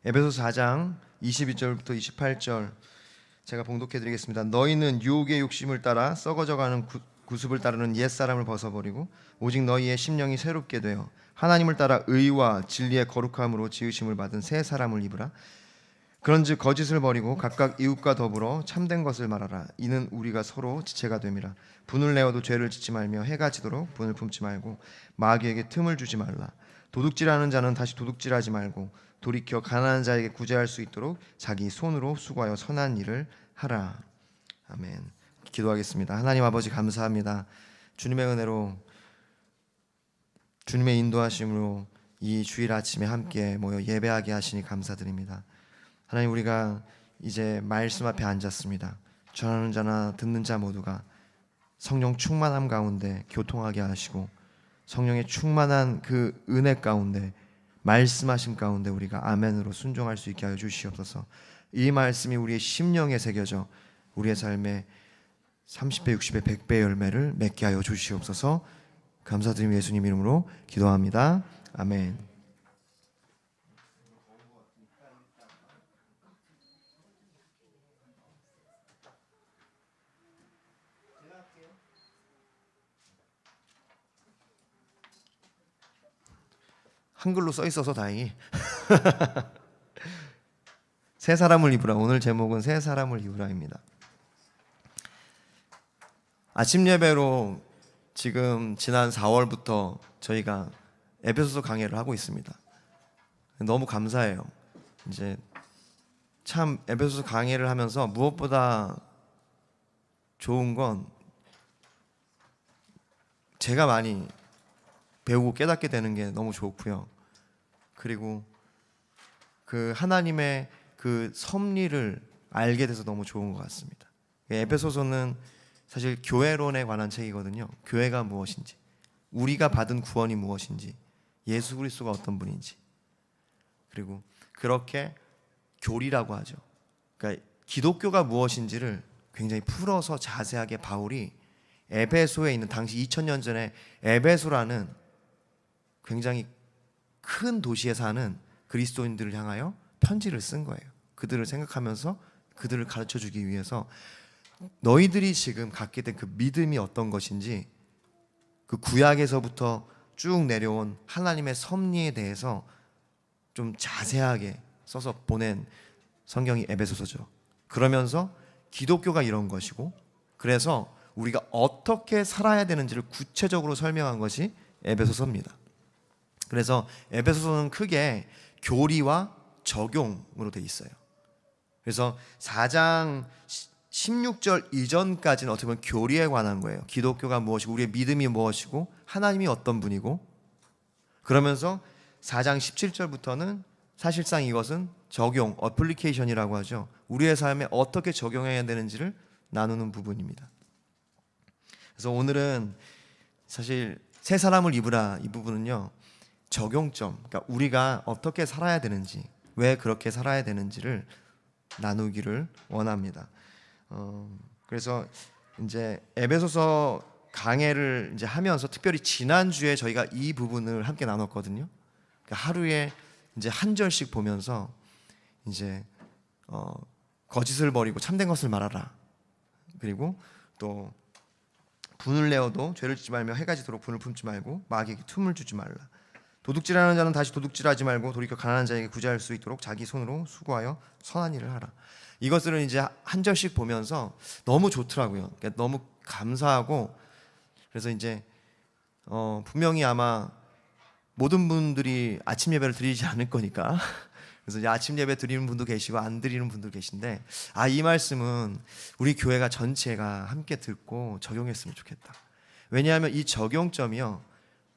에베소서 4장 22절부터 28절 제가 봉독해 드리겠습니다. 너희는 유혹의 욕심을 따라 썩어져가는 구습을 따르는 옛사람을 벗어버리고 오직 너희의 심령이 새롭게 되어 하나님을 따라 의와 진리의 거룩함으로 지으심을 받은 새 사람을 입으라. 그런즉 거짓을 버리고 각각 이웃과 더불어 참된 것을 말하라. 이는 우리가 서로 지체가 됨이라. 분을 내어도 죄를 짓지 말며 해가 지도록 분을 품지 말고 마귀에게 틈을 주지 말라. 도둑질하는 자는 다시 도둑질하지 말고 돌이켜 가난한 자에게 구제할 수 있도록 자기 손으로 수고하여 선한 일을 하라. 아멘. 기도하겠습니다. 하나님 아버지 감사합니다. 주님의 은혜로 주님의 인도하심으로 이 주일 아침에 함께 모여 예배하게 하시니 감사드립니다. 하나님, 우리가 이제 말씀 앞에 앉았습니다. 전하는 자나 듣는 자 모두가 성령 충만함 가운데 교통하게 하시고 성령의 충만한 그 은혜 가운데 말씀하신 가운데 우리가 아멘으로 순종할 수 있게 하여 주시옵소서. 이 말씀이 우리의 심령에 새겨져 우리의 삶에 30배, 60배, 100배 열매를 맺게 하여 주시옵소서. 감사드리며 예수님 이름으로 기도합니다. 아멘. 한글로 써 있어서 다행히 새 사람을 입으라. 오늘 제목은 새 사람을 입으라입니다. 아침 예배로 지금 지난 4월부터 저희가 에베소서 강해를 하고 있습니다. 너무 감사해요. 이제 참 에베소서 강해를 하면서 무엇보다 좋은 건 제가 많이 배우고 깨닫게 되는 게 너무 좋고요. 그리고 그 하나님의 그 섭리를 알게 돼서 너무 좋은 것 같습니다. 에베소서는 사실 교회론에 관한 책이거든요. 교회가 무엇인지, 우리가 받은 구원이 무엇인지, 예수 그리스도가 어떤 분인지, 그리고 그렇게 교리라고 하죠. 그러니까 기독교가 무엇인지를 굉장히 풀어서 자세하게 바울이 에베소에 있는 당시 2000년 전에 에베소라는 굉장히 큰 도시에 사는 그리스도인들을 향하여 편지를 쓴 거예요. 그들을 생각하면서 그들을 가르쳐 주기 위해서 너희들이 지금 갖게 된 그 믿음이 어떤 것인지, 그 구약에서부터 쭉 내려온 하나님의 섭리에 대해서 좀 자세하게 써서 보낸 성경이 에베소서죠. 그러면서 기독교가 이런 것이고, 그래서 우리가 어떻게 살아야 되는지를 구체적으로 설명한 것이 에베소서입니다. 그래서 에베소서는 크게 교리와 적용으로 돼 있어요. 그래서 4장 16절 이전까지는 어떻게 보면 교리에 관한 거예요. 기독교가 무엇이고 우리의 믿음이 무엇이고 하나님이 어떤 분이고, 그러면서 4장 17절부터는 사실상 이것은 적용, 어플리케이션이라고 하죠. 우리의 삶에 어떻게 적용해야 되는지를 나누는 부분입니다. 그래서 오늘은 사실 새 사람을 입으라 이 부분은요, 적용점, 그러니까 우리가 어떻게 살아야 되는지, 왜 그렇게 살아야 되는지를 나누기를 원합니다. 그래서 이제 에베소서 강해를 이제 하면서 특별히 지난주에 저희가 이 부분을 함께 나눴거든요. 그러니까 하루에 이제 한 절씩 보면서 이제 거짓을 버리고 참된 것을 말하라. 그리고 또 분을 내어도 죄를 짓지 말며 해가 지도록 분을 품지 말고 마귀에게 틈을 주지 말라. 도둑질하는 자는 다시 도둑질하지 말고 돌이켜 가난한 자에게 구제할 수 있도록 자기 손으로 수고하여 선한 일을 하라. 이것들은 이제 한 절씩 보면서 너무 좋더라고요. 그러니까 너무 감사하고, 그래서 이제 분명히 아마 모든 분들이 아침 예배를 드리지 않을 거니까 그래서 이제 아침 예배 드리는 분도 계시고 안 드리는 분도 계신데, 이 말씀은 우리 교회가 전체가 함께 듣고 적용했으면 좋겠다. 왜냐하면 이 적용점이요,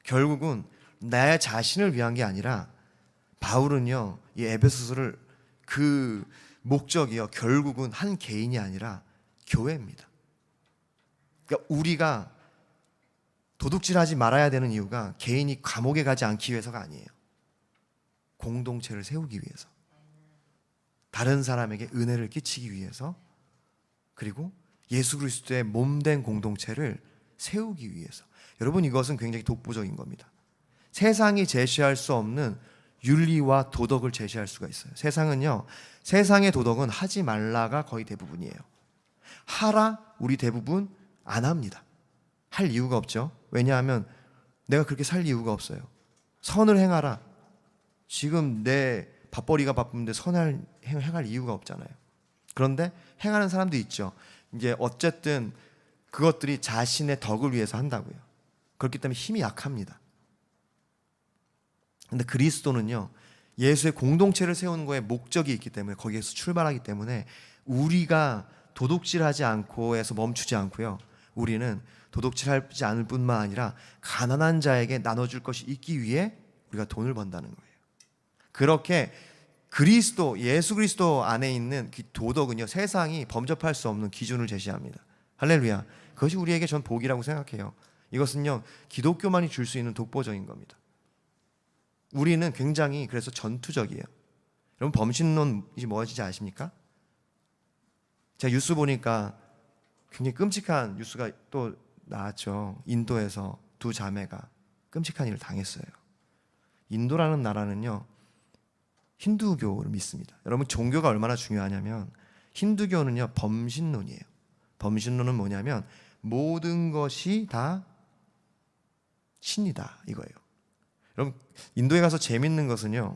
결국은 내 자신을 위한 게 아니라 바울은요, 이 에베소서를 그 목적이요, 결국은 한 개인이 아니라 교회입니다. 그러니까 우리가 도둑질하지 말아야 되는 이유가 개인이 감옥에 가지 않기 위해서가 아니에요. 공동체를 세우기 위해서, 다른 사람에게 은혜를 끼치기 위해서, 그리고 예수 그리스도의 몸된 공동체를 세우기 위해서. 여러분, 이것은 굉장히 독보적인 겁니다. 세상이 제시할 수 없는 윤리와 도덕을 제시할 수가 있어요. 세상은요, 세상의 도덕은 하지 말라가 거의 대부분이에요. 하라, 우리 대부분 안 합니다. 할 이유가 없죠. 왜냐하면 내가 그렇게 살 이유가 없어요. 선을 행하라. 지금 내 밥벌이가 바쁜데 선을 행할 이유가 없잖아요. 그런데 행하는 사람도 있죠. 이제 어쨌든 그것들이 자신의 덕을 위해서 한다고요. 그렇기 때문에 힘이 약합니다. 근데 그리스도는요, 예수의 공동체를 세우는 거에 목적이 있기 때문에, 거기에서 출발하기 때문에 우리가 도둑질하지 않고 해서 멈추지 않고요, 우리는 도둑질하지 않을 뿐만 아니라 가난한 자에게 나눠줄 것이 있기 위해 우리가 돈을 번다는 거예요. 그렇게 그리스도, 예수 그리스도 안에 있는 그 도덕은요, 세상이 범접할 수 없는 기준을 제시합니다. 할렐루야. 그것이 우리에게 전 복이라고 생각해요. 이것은요, 기독교만이 줄 수 있는 독보적인 겁니다. 우리는 굉장히 그래서 전투적이에요. 여러분, 범신론이 무엇인지 아십니까? 제가 뉴스 보니까 굉장히 끔찍한 뉴스가 또 나왔죠. 인도에서 두 자매가 끔찍한 일을 당했어요. 인도라는 나라는요, 힌두교를 믿습니다. 여러분, 종교가 얼마나 중요하냐면, 힌두교는요, 범신론이에요. 범신론은 뭐냐면 모든 것이 다 신이다, 이거예요. 여러분, 인도에 가서 재밌는 것은요,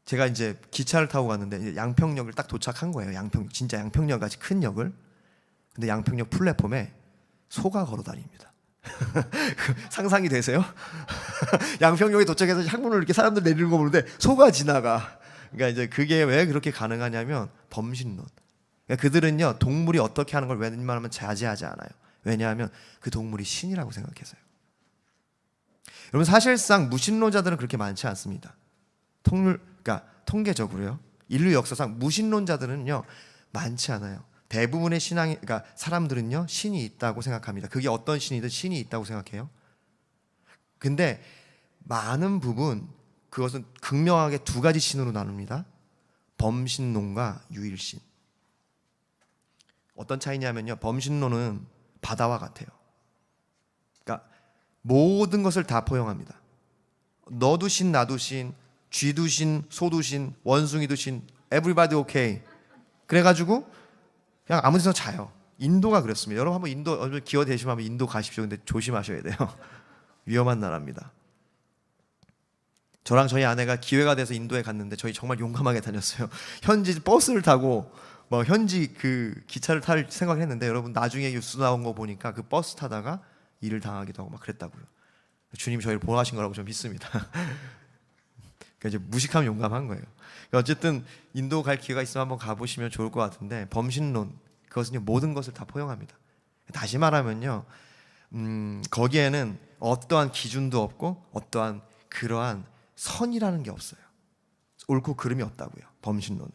제가 이제 기차를 타고 갔는데 양평역을 딱 도착한 거예요. 진짜 양평역 같이 큰 역을. 근데 양평역 플랫폼에 소가 걸어 다닙니다. 상상이 되세요? 양평역에 도착해서 창문을 이렇게 사람들 내리는 거 보는데 소가 지나가. 그러니까 이제 그게 왜 그렇게 가능하냐면 범신론. 그러니까 그들은요, 동물이 어떻게 하는 걸 웬만하면 자제하지 않아요. 왜냐하면 그 동물이 신이라고 생각해서요. 여러분, 사실상 무신론자들은 그렇게 많지 않습니다. 그러니까 통계적으로요, 인류 역사상 무신론자들은요 많지 않아요. 대부분의 그러니까 사람들은요, 신이 있다고 생각합니다. 그게 어떤 신이든 신이 있다고 생각해요. 근데 많은 부분, 그것은 극명하게 두 가지 신으로 나눕니다. 범신론과 유일신. 어떤 차이냐면요, 범신론은 바다와 같아요. 그러니까 모든 것을 다 포용합니다. 너도 신, 나도 신, 쥐도 신, 소도 신, 원숭이도 신, everybody okay. 그래가지고 그냥 아무 데서 자요. 인도가 그렇습니다. 여러분, 한번 인도 기회 되시면 한번 인도 가십시오. 근데 조심하셔야 돼요. 위험한 나라입니다. 저랑 저희 아내가 기회가 돼서 인도에 갔는데 저희 정말 용감하게 다녔어요. 현지 버스를 타고 현지 그 기차를 탈 생각을 했는데, 여러분, 나중에 뉴스 나온 거 보니까 그 버스 타다가 일을 당하기도 하고 막 그랬다고요. 주님이 저희를 보호하신 거라고 좀 믿습니다. 그러니까 이제 무식하면 용감한 거예요. 그러니까 어쨌든 인도 갈 기회가 있으면 한번 가보시면 좋을 것 같은데, 범신론, 그것은 모든 것을 다 포용합니다. 다시 말하면요, 거기에는 어떠한 기준도 없고 어떠한 그러한 선이라는 게 없어요. 옳고 그름이 없다고요, 범신론은.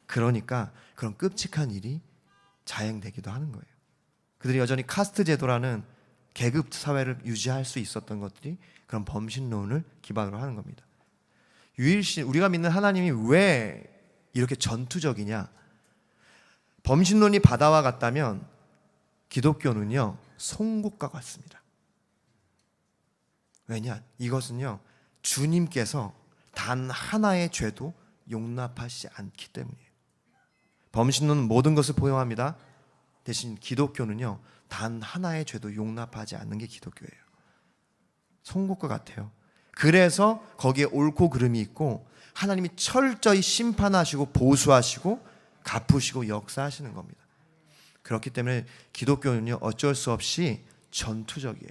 그러니까 그런 끔찍한 일이 자행되기도 하는 거예요. 그들이 여전히 카스트 제도라는 계급 사회를 유지할 수 있었던 것들이 그런 범신론을 기반으로 하는 겁니다. 유일신, 우리가 믿는 하나님이 왜 이렇게 전투적이냐? 범신론이 바다와 같다면 기독교는요, 송곳과 같습니다. 왜냐? 이것은요, 주님께서 단 하나의 죄도 용납하시지 않기 때문이에요. 범신론은 모든 것을 포용합니다. 대신 기독교는요, 단 하나의 죄도 용납하지 않는 게 기독교예요. 송곳과 같아요. 그래서 거기에 옳고 그름이 있고 하나님이 철저히 심판하시고 보수하시고 갚으시고 역사하시는 겁니다. 그렇기 때문에 기독교는요, 어쩔 수 없이 전투적이에요.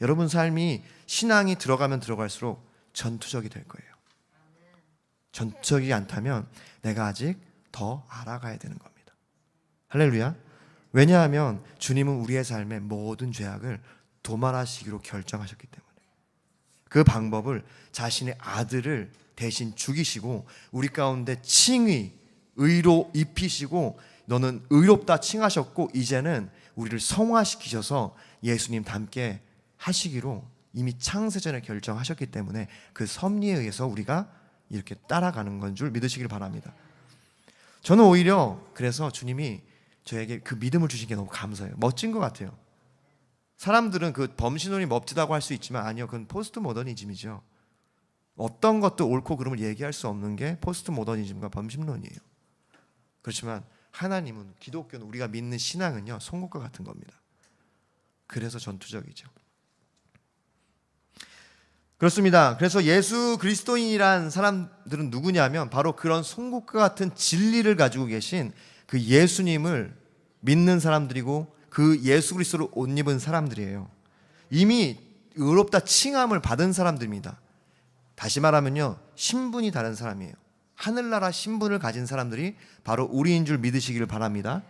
여러분 삶이 신앙이 들어가면 들어갈수록 전투적이 될 거예요. 전투적이 않다면 내가 아직 더 알아가야 되는 겁니다. 할렐루야. 왜냐하면 주님은 우리의 삶의 모든 죄악을 도말하시기로 결정하셨기 때문에, 그 방법을 자신의 아들을 대신 죽이시고 우리 가운데 칭의, 의로 입히시고 너는 의롭다 칭하셨고, 이제는 우리를 성화시키셔서 예수님 닮게 하시기로 이미 창세전에 결정하셨기 때문에 그 섭리에 의해서 우리가 이렇게 따라가는 건 줄 믿으시길 바랍니다. 저는 오히려 그래서 주님이 저에게 그 믿음을 주신 게 너무 감사해요. 멋진 것 같아요. 사람들은 그 범신론이 멋지다고 할 수 있지만 아니요, 그건 포스트 모더니즘이죠. 어떤 것도 옳고 그름을 얘기할 수 없는 게 포스트 모더니즘과 범신론이에요. 그렇지만 하나님은, 기독교는, 우리가 믿는 신앙은요, 송곳과 같은 겁니다. 그래서 전투적이죠. 그렇습니다. 그래서 예수 그리스도인이란 사람들은 누구냐면 바로 그런 송곳과 같은 진리를 가지고 계신 그 예수님을 믿는 사람들이고 그 예수 그리스도를 옷 입은 사람들이에요. 이미 의롭다 칭함을 받은 사람들입니다. 다시 말하면요, 신분이 다른 사람이에요. 하늘나라 신분을 가진 사람들이 바로 우리인 줄 믿으시기를 바랍니다.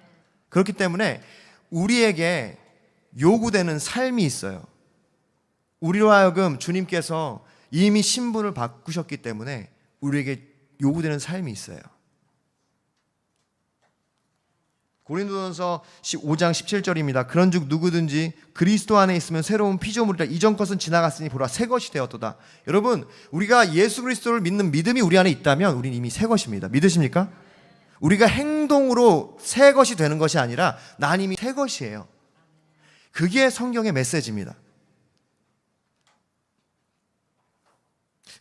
그렇기 때문에 우리에게 요구되는 삶이 있어요. 우리로 하여금 주님께서 이미 신분을 바꾸셨기 때문에 우리에게 요구되는 삶이 있어요. 고린도전서 5장 17절입니다. 그런즉 누구든지 그리스도 안에 있으면 새로운 피조물이라. 이전 것은 지나갔으니 보라 새 것이 되었도다. 여러분, 우리가 예수 그리스도를 믿는 믿음이 우리 안에 있다면 우리는 이미 새 것입니다. 믿으십니까? 우리가 행동으로 새 것이 되는 것이 아니라 난 이미 새 것이에요. 그게 성경의 메시지입니다.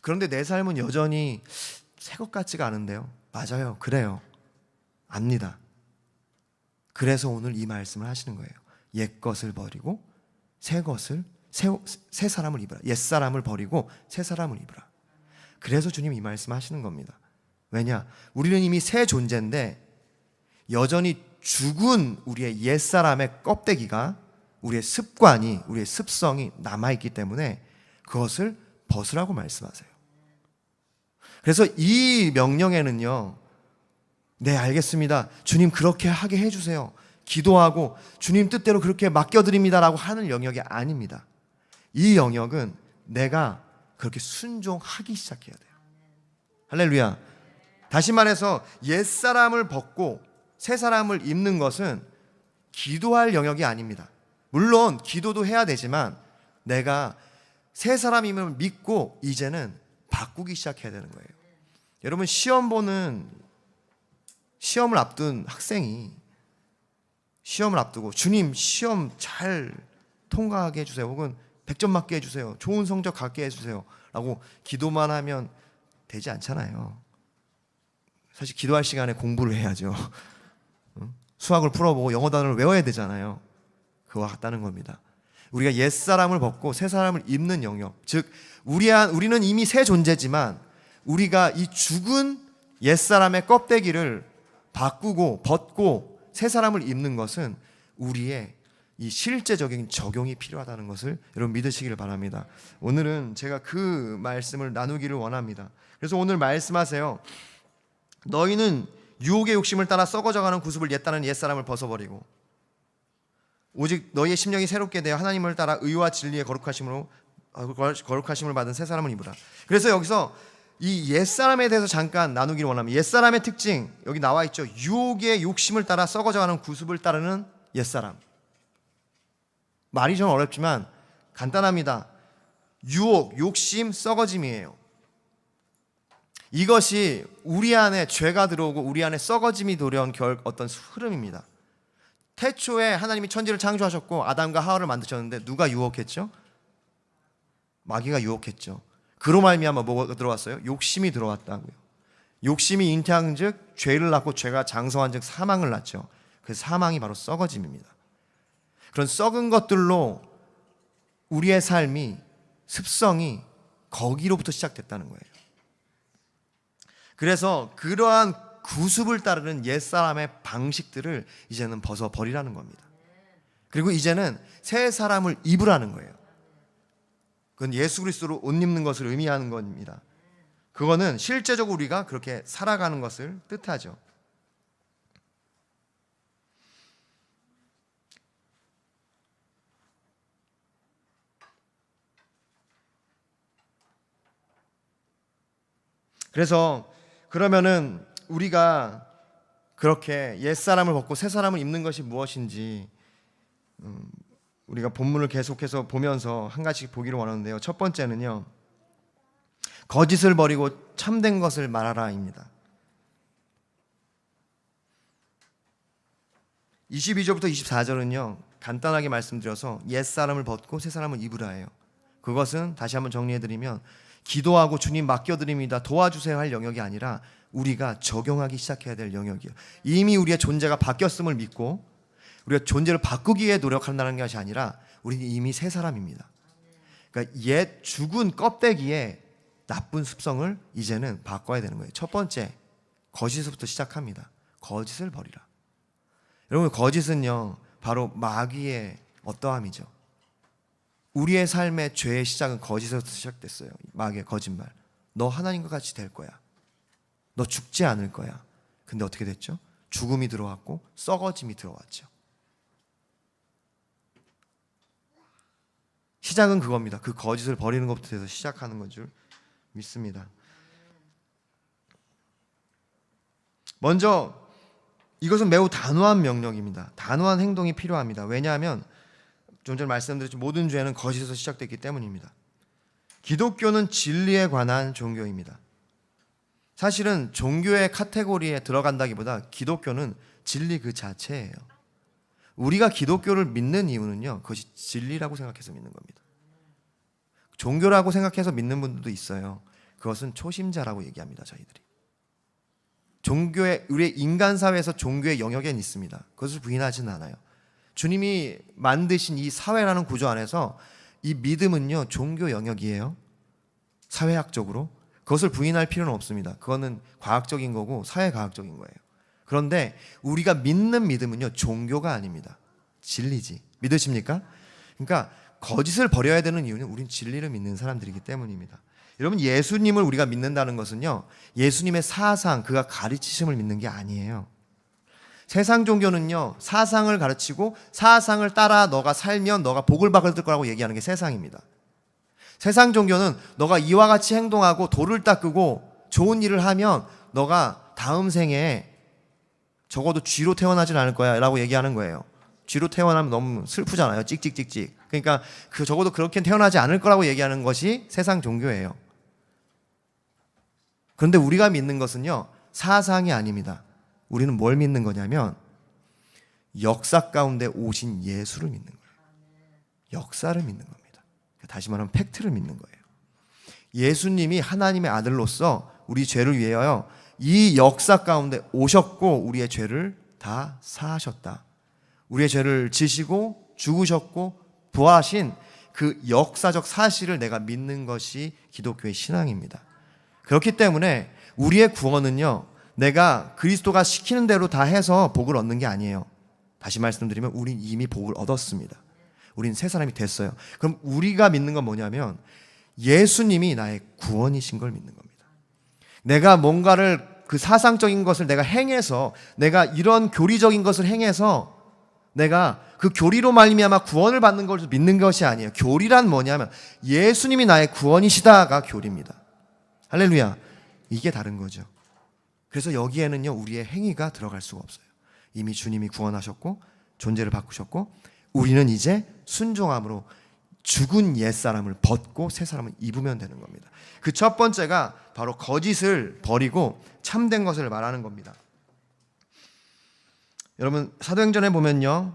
그런데 내 삶은 여전히 새 것 같지가 않은데요. 맞아요. 그래요. 압니다. 그래서 오늘 이 말씀을 하시는 거예요. 옛 것을 버리고 새 사람을 입으라. 옛 사람을 버리고 새 사람을 입으라. 그래서 주님 이 말씀 하시는 겁니다. 왜냐? 우리는 이미 새 존재인데 여전히 죽은 우리의 옛 사람의 껍데기가, 우리의 습관이, 우리의 습성이 남아있기 때문에 그것을 벗으라고 말씀하세요. 그래서 이 명령에는요, 네, 알겠습니다, 주님 그렇게 하게 해주세요, 기도하고 주님 뜻대로 그렇게 맡겨드립니다라고 하는 영역이 아닙니다. 이 영역은 내가 그렇게 순종하기 시작해야 돼요. 할렐루야. 다시 말해서 옛사람을 벗고 새 사람을 입는 것은 기도할 영역이 아닙니다. 물론 기도도 해야 되지만 내가 새 사람임을 믿고 이제는 바꾸기 시작해야 되는 거예요. 여러분, 시험을 앞둔 학생이 시험을 앞두고 주님 시험 잘 통과하게 해주세요, 혹은 100점 맞게 해주세요, 좋은 성적 갖게 해주세요 라고 기도만 하면 되지 않잖아요. 사실 기도할 시간에 공부를 해야죠. 수학을 풀어보고 영어 단어를 외워야 되잖아요. 그와 같다는 겁니다. 우리가 옛사람을 벗고 새사람을 입는 영역, 즉 우리는 이미 새 존재지만 우리가 이 죽은 옛사람의 껍데기를 바꾸고 벗고 새 사람을 입는 것은 우리의 이 실제적인 적용이 필요하다는 것을 여러분 믿으시기를 바랍니다. 오늘은 제가 그 말씀을 나누기를 원합니다. 그래서 오늘 말씀하세요. 너희는 유혹의 욕심을 따라 썩어져가는 구습을 옛다는 옛사람을 벗어버리고 오직 너희의 심령이 새롭게 되어 하나님을 따라 의와 진리의 거룩하심을 받은 새 사람을 입으라. 그래서 여기서 이 옛사람에 대해서 잠깐 나누기를 원합니다. 옛사람의 특징 여기 나와 있죠. 유혹의 욕심을 따라 썩어져가는 구습을 따르는 옛사람. 말이 좀 어렵지만 간단합니다. 유혹, 욕심, 썩어짐이에요. 이것이 우리 안에 죄가 들어오고 우리 안에 썩어짐이 들어온 어떤 흐름입니다. 태초에 하나님이 천지를 창조하셨고 아담과 하와를 만드셨는데 누가 유혹했죠? 마귀가 유혹했죠. 그로 말미암아 뭐가 들어왔어요? 욕심이 들어왔다고요. 욕심이 잉태한즉 죄를 낳고 죄가 장성한즉 사망을 낳죠. 그 사망이 바로 썩어짐입니다. 그런 썩은 것들로 우리의 삶이, 습성이 거기로부터 시작됐다는 거예요. 그래서 그러한 구습을 따르는 옛사람의 방식들을 이제는 벗어버리라는 겁니다. 그리고 이제는 새 사람을 입으라는 거예요. 그건 예수 그리스도로 옷 입는 것을 의미하는 겁니다. 그거는 실제적으로 우리가 그렇게 살아가는 것을 뜻하죠. 그래서 그러면은 우리가 그렇게 옛사람을 벗고 새사람을 입는 것이 무엇인지 우리가 본문을 계속해서 보면서 한 가지씩 보기를 원하는데요. 첫 번째는요, 거짓을 버리고 참된 것을 말하라입니다. 22절부터 24절은요 간단하게 말씀드려서 옛사람을 벗고 새사람을 입으라예요. 그것은 다시 한번 정리해드리면 기도하고 주님 맡겨드립니다 도와주세요 할 영역이 아니라 우리가 적용하기 시작해야 될 영역이에요. 이미 우리의 존재가 바뀌었음을 믿고 우리가 존재를 바꾸기 위해 노력한다는 것이 아니라 우리는 이미 새 사람입니다. 그러니까 옛 죽은 껍데기에 나쁜 습성을 이제는 바꿔야 되는 거예요. 첫 번째, 거짓부터 시작합니다. 거짓을 버리라. 여러분, 거짓은요 바로 마귀의 어떠함이죠. 우리의 삶의 죄의 시작은 거짓에서 시작됐어요. 마귀의 거짓말. 너 하나님과 같이 될 거야. 너 죽지 않을 거야. 근데 어떻게 됐죠? 죽음이 들어왔고 썩어짐이 들어왔죠. 시작은 그겁니다. 그 거짓을 버리는 것부터 해서 시작하는 건 줄 믿습니다. 먼저 이것은 매우 단호한 명령입니다. 단호한 행동이 필요합니다. 왜냐하면 좀 전에 말씀드렸죠. 모든 죄는 거짓에서 시작됐기 때문입니다. 기독교는 진리에 관한 종교입니다. 사실은 종교의 카테고리에 들어간다기보다 기독교는 진리 그 자체예요. 우리가 기독교를 믿는 이유는요 그것이 진리라고 생각해서 믿는 겁니다. 종교라고 생각해서 믿는 분들도 있어요. 그것은 초심자라고 얘기합니다. 저희들이 종교의 우리 인간 사회에서 종교의 영역엔 있습니다. 그것을 부인하지는 않아요. 주님이 만드신 이 사회라는 구조 안에서 이 믿음은요 종교 영역이에요. 사회학적으로 그것을 부인할 필요는 없습니다. 그거는 과학적인 거고 사회과학적인 거예요. 그런데 우리가 믿는 믿음은요 종교가 아닙니다. 진리지. 믿으십니까? 그러니까 거짓을 버려야 되는 이유는 우린 진리를 믿는 사람들이기 때문입니다. 여러분, 예수님을 우리가 믿는다는 것은요 예수님의 사상, 그가 가르치심을 믿는 게 아니에요. 세상 종교는요 사상을 가르치고 사상을 따라 너가 살면 너가 복을 받을 거라고 얘기하는 게 세상입니다. 세상 종교는 너가 이와 같이 행동하고 돌을 닦고 좋은 일을 하면 너가 다음 생에 적어도 쥐로 태어나진 않을 거야 라고 얘기하는 거예요. 쥐로 태어나면 너무 슬프잖아요. 찍찍찍찍. 그러니까 적어도 그렇게 태어나지 않을 거라고 얘기하는 것이 세상 종교예요. 그런데 우리가 믿는 것은요 사상이 아닙니다. 우리는 뭘 믿는 거냐면 역사 가운데 오신 예수를 믿는 거예요. 역사를 믿는 겁니다. 다시 말하면 팩트를 믿는 거예요. 예수님이 하나님의 아들로서 우리 죄를 위하여 이 역사 가운데 오셨고 우리의 죄를 다 사하셨다. 우리의 죄를 지시고 죽으셨고 부활하신 그 역사적 사실을 내가 믿는 것이 기독교의 신앙입니다. 그렇기 때문에 우리의 구원은요 내가 그리스도가 시키는 대로 다 해서 복을 얻는 게 아니에요. 다시 말씀드리면 우린 이미 복을 얻었습니다. 우린 새 사람이 됐어요. 그럼 우리가 믿는 건 뭐냐면 예수님이 나의 구원이신 걸 믿는 겁니다. 내가 뭔가를 그 사상적인 것을 내가 행해서 내가 이런 교리적인 것을 행해서 내가 그 교리로 말미암아 구원을 받는 걸 믿는 것이 아니에요. 교리란 뭐냐면 예수님이 나의 구원이시다가 교리입니다. 할렐루야. 이게 다른 거죠. 그래서 여기에는요 우리의 행위가 들어갈 수가 없어요. 이미 주님이 구원하셨고 존재를 바꾸셨고 우리는 이제 순종함으로 죽은 옛사람을 벗고 새 사람을 입으면 되는 겁니다. 그 첫 번째가 바로 거짓을 버리고 참된 것을 말하는 겁니다. 여러분 사도행전에 보면요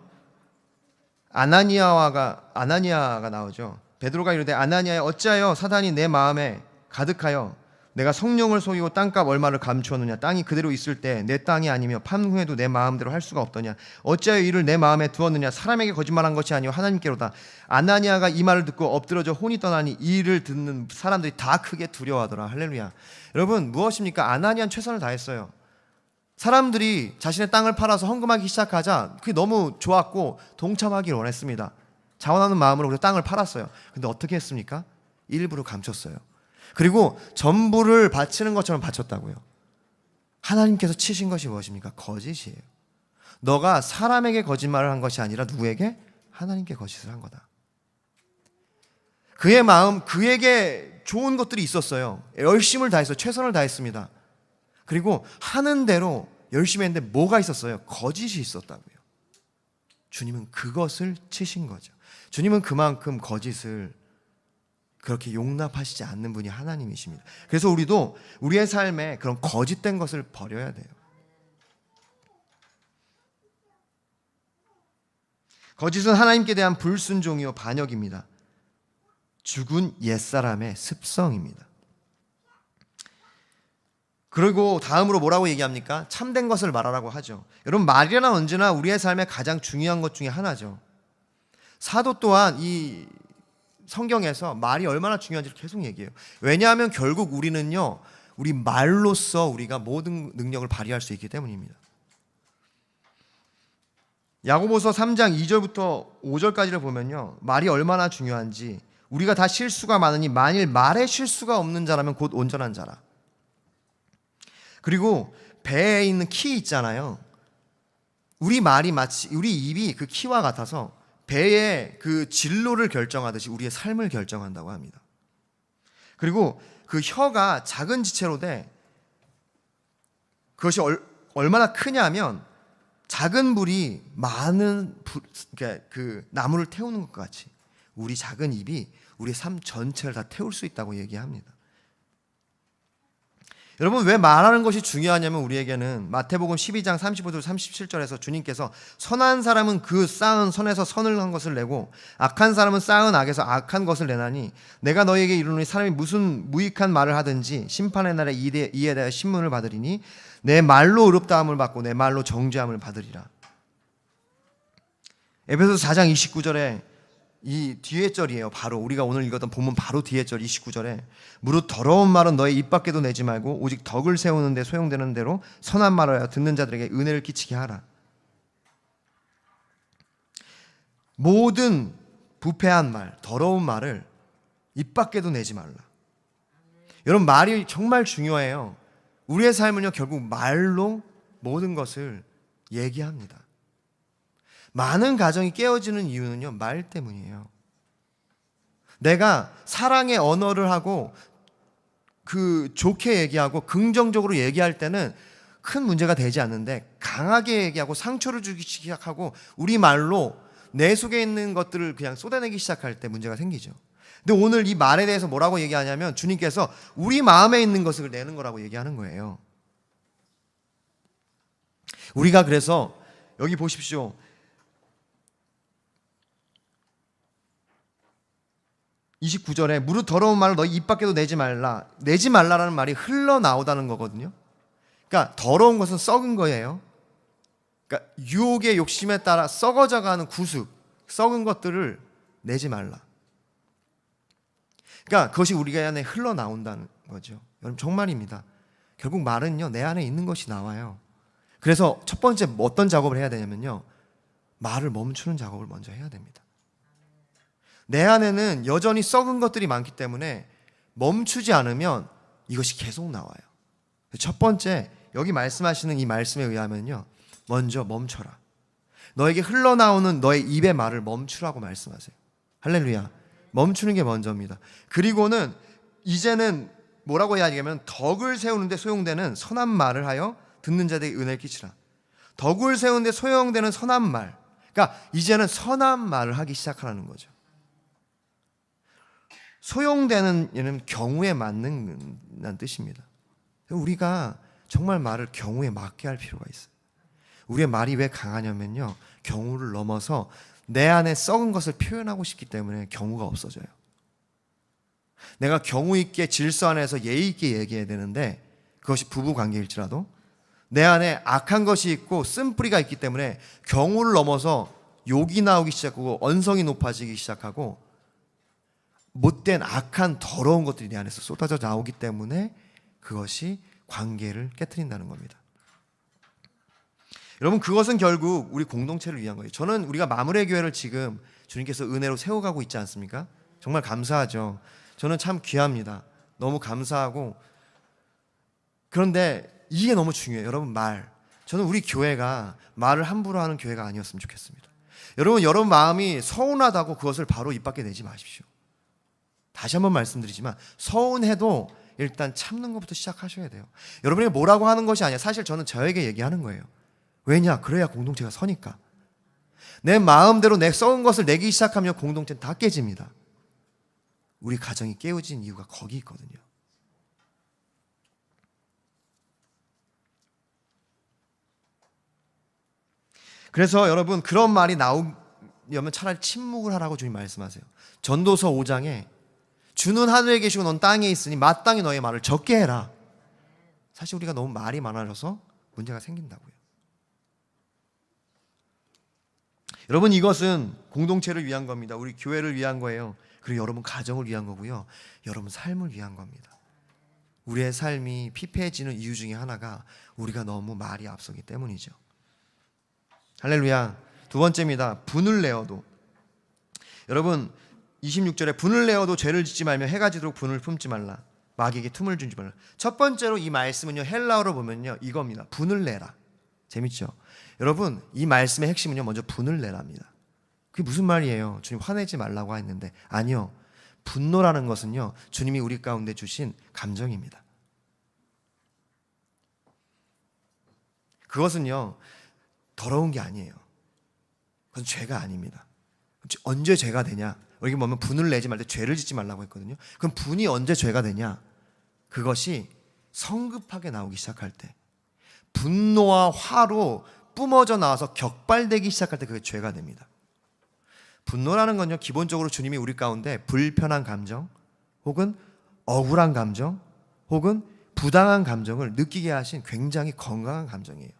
아나니아가 나오죠. 베드로가 이르되 아나니아여 어찌하여 사단이 내 마음에 가득하여 내가 성령을 속이고 땅값 얼마를 감추었느냐. 땅이 그대로 있을 때 내 땅이 아니며 판후에도 내 마음대로 할 수가 없더냐. 어찌하여 이를 내 마음에 두었느냐. 사람에게 거짓말한 것이 아니오 하나님께로다. 아나니아가 이 말을 듣고 엎드러져 혼이 떠나니 이 일을 듣는 사람들이 다 크게 두려워하더라. 할렐루야. 여러분 무엇입니까? 아나니아는 최선을 다했어요. 사람들이 자신의 땅을 팔아서 헌금하기 시작하자 그게 너무 좋았고 동참하기를 원했습니다. 자원하는 마음으로 그래서 땅을 팔았어요. 근데 어떻게 했습니까? 일부러 감췄어요. 그리고 전부를 바치는 것처럼 바쳤다고요. 하나님께서 치신 것이 무엇입니까? 거짓이에요. 너가 사람에게 거짓말을 한 것이 아니라 누구에게? 하나님께 거짓을 한 거다. 그의 마음, 그에게 좋은 것들이 있었어요. 열심을 다했어요. 최선을 다했습니다. 그리고 하는 대로 열심히 했는데 뭐가 있었어요? 거짓이 있었다고요. 주님은 그것을 치신 거죠. 주님은 그만큼 거짓을 그렇게 용납하시지 않는 분이 하나님이십니다. 그래서 우리도 우리의 삶에 그런 거짓된 것을 버려야 돼요. 거짓은 하나님께 대한 불순종이요 반역입니다. 죽은 옛사람의 습성입니다. 그리고 다음으로 뭐라고 얘기합니까? 참된 것을 말하라고 하죠. 여러분, 말이란 언제나 우리의 삶의 가장 중요한 것 중에 하나죠. 사도 또한 이 성경에서 말이 얼마나 중요한지를 계속 얘기해요. 왜냐하면 결국 우리는요, 우리 말로써 우리가 모든 능력을 발휘할 수 있기 때문입니다. 야고보서 3장 2절부터 5절까지를 보면요, 말이 얼마나 중요한지, 우리가 다 실수가 많으니 만일 말에 실수가 없는 자라면 곧 온전한 자라. 그리고 배에 있는 키 있잖아요. 우리 말이 마치 우리 입이 그 키와 같아서 배의 그 진로를 결정하듯이 우리의 삶을 결정한다고 합니다. 그리고 그 혀가 작은 지체로 돼 그것이 얼마나 크냐면 작은 불이 많은 그러니까 그 나무를 태우는 것과 같이 우리 작은 입이 우리의 삶 전체를 다 태울 수 있다고 얘기합니다. 여러분, 왜 말하는 것이 중요하냐면 우리에게는 마태복음 12장 35절 37절에서 주님께서 선한 사람은 그 쌓은 선에서 선을 한 것을 내고 악한 사람은 쌓은 악에서 악한 것을 내나니 내가 너희에게 이르노니 사람이 무슨 무익한 말을 하든지 심판의 날에 이에 대하여 신문을 받으리니 내 말로 의롭다함을 받고 내 말로 정죄함을 받으리라. 에베소서 4장 29절에 이 뒤에 절이에요. 바로 우리가 오늘 읽었던 본문 바로 뒤에 절 29절에 무릇 더러운 말은 너의 입 밖에도 내지 말고 오직 덕을 세우는 데 소용되는 대로 선한 말을 하여 듣는 자들에게 은혜를 끼치게 하라. 모든 부패한 말, 더러운 말을 입 밖에도 내지 말라. 여러분, 말이 정말 중요해요. 우리의 삶은요, 결국 말로 모든 것을 얘기합니다. 많은 가정이 깨어지는 이유는요, 말 때문이에요. 내가 사랑의 언어를 하고 그 좋게 얘기하고 긍정적으로 얘기할 때는 큰 문제가 되지 않는데 강하게 얘기하고 상처를 주기 시작하고 우리 말로 내 속에 있는 것들을 그냥 쏟아내기 시작할 때 문제가 생기죠. 근데 오늘 이 말에 대해서 뭐라고 얘기하냐면 주님께서 우리 마음에 있는 것을 내는 거라고 얘기하는 거예요. 우리가 그래서 여기 보십시오. 29절에 무릇 더러운 말을 너희 입 밖에도 내지 말라. 내지 말라라는 말이 흘러나오다는 거거든요. 그러니까 더러운 것은 썩은 거예요. 그러니까 유혹의 욕심에 따라 썩어져가는 구습, 썩은 것들을 내지 말라. 그러니까 그것이 우리 안에 흘러나온다는 거죠. 여러분, 정말입니다. 결국 말은요, 내 안에 있는 것이 나와요. 그래서 첫 번째 어떤 작업을 해야 되냐면요, 말을 멈추는 작업을 먼저 해야 됩니다. 내 안에는 여전히 썩은 것들이 많기 때문에 멈추지 않으면 이것이 계속 나와요. 첫 번째, 여기 말씀하시는 이 말씀에 의하면요, 먼저 멈춰라. 너에게 흘러나오는 너의 입의 말을 멈추라고 말씀하세요. 할렐루야. 멈추는 게 먼저입니다. 그리고는 이제는 뭐라고 해야 하냐면 덕을 세우는데 소용되는 선한 말을 하여 듣는 자들에게 은혜를 끼치라. 덕을 세우는데 소용되는 선한 말. 그러니까 이제는 선한 말을 하기 시작하라는 거죠. 소용되는 얘는 경우에 맞는다는 뜻입니다. 우리가 정말 말을 경우에 맞게 할 필요가 있어요. 우리의 말이 왜 강하냐면요, 경우를 넘어서 내 안에 썩은 것을 표현하고 싶기 때문에 경우가 없어져요. 내가 경우 있게 질서 안에서 예의 있게 얘기해야 되는데 그것이 부부 관계일지라도 내 안에 악한 것이 있고 쓴뿌리가 있기 때문에 경우를 넘어서 욕이 나오기 시작하고 언성이 높아지기 시작하고 못된 악한 더러운 것들이 내 안에서 쏟아져 나오기 때문에 그것이 관계를 깨트린다는 겁니다. 여러분, 그것은 결국 우리 공동체를 위한 거예요. 저는 우리가 마무리의 교회를 지금 주님께서 은혜로 세워가고 있지 않습니까? 정말 감사하죠. 저는 참 귀합니다. 너무 감사하고, 그런데 이게 너무 중요해요. 여러분, 저는 우리 교회가 말을 함부로 하는 교회가 아니었으면 좋겠습니다. 여러분 마음이 서운하다고 그것을 바로 입 밖에 내지 마십시오. 다시 한번 말씀드리지만 서운해도 일단 참는 것부터 시작하셔야 돼요. 여러분이 뭐라고 하는 것이 아니야. 사실 저는 저에게 얘기하는 거예요. 왜냐? 그래야 공동체가 서니까. 내 마음대로 내 썩은 것을 내기 시작하면 공동체는 다 깨집니다. 우리 가정이 깨어진 이유가 거기 있거든요. 그래서 여러분, 그런 말이 여면 차라리 침묵을 하라고 주님 말씀하세요. 전도서 5장에 주는 하늘에 계시고 넌 땅에 있으니 마땅히 너의 말을 적게 해라. 사실 우리가 너무 말이 많아져서 문제가 생긴다고요. 여러분, 이것은 공동체를 위한 겁니다. 우리 교회를 위한 거예요. 그리고 여러분 가정을 위한 거고요. 여러분 삶을 위한 겁니다. 우리의 삶이 피폐해지는 이유 중에 하나가 우리가 너무 말이 앞서기 때문이죠. 할렐루야. 두 번째입니다. 분을 내어도. 여러분 26절에 분을 내어도 죄를 짓지 말며 해가 지도록 분을 품지 말라. 마귀에게 틈을 주지 말라. 첫 번째로 이 말씀은요, 헬라어로 보면요 이겁니다. 분을 내라. 재밌죠? 여러분 이 말씀의 핵심은요, 먼저 분을 내랍니다. 그게 무슨 말이에요? 주님 화내지 말라고 했는데, 아니요. 분노라는 것은요, 주님이 우리 가운데 주신 감정입니다. 그것은요 더러운 게 아니에요. 그건 죄가 아닙니다. 언제 죄가 되냐? 여기 보면 분을 내지 말 때 죄를 짓지 말라고 했거든요. 그럼 분이 언제 죄가 되냐? 그것이 성급하게 나오기 시작할 때, 분노와 화로 뿜어져 나와서 격발되기 시작할 때 그게 죄가 됩니다. 분노라는 건요, 기본적으로 주님이 우리 가운데 불편한 감정, 혹은 억울한 감정, 혹은 부당한 감정을 느끼게 하신 굉장히 건강한 감정이에요.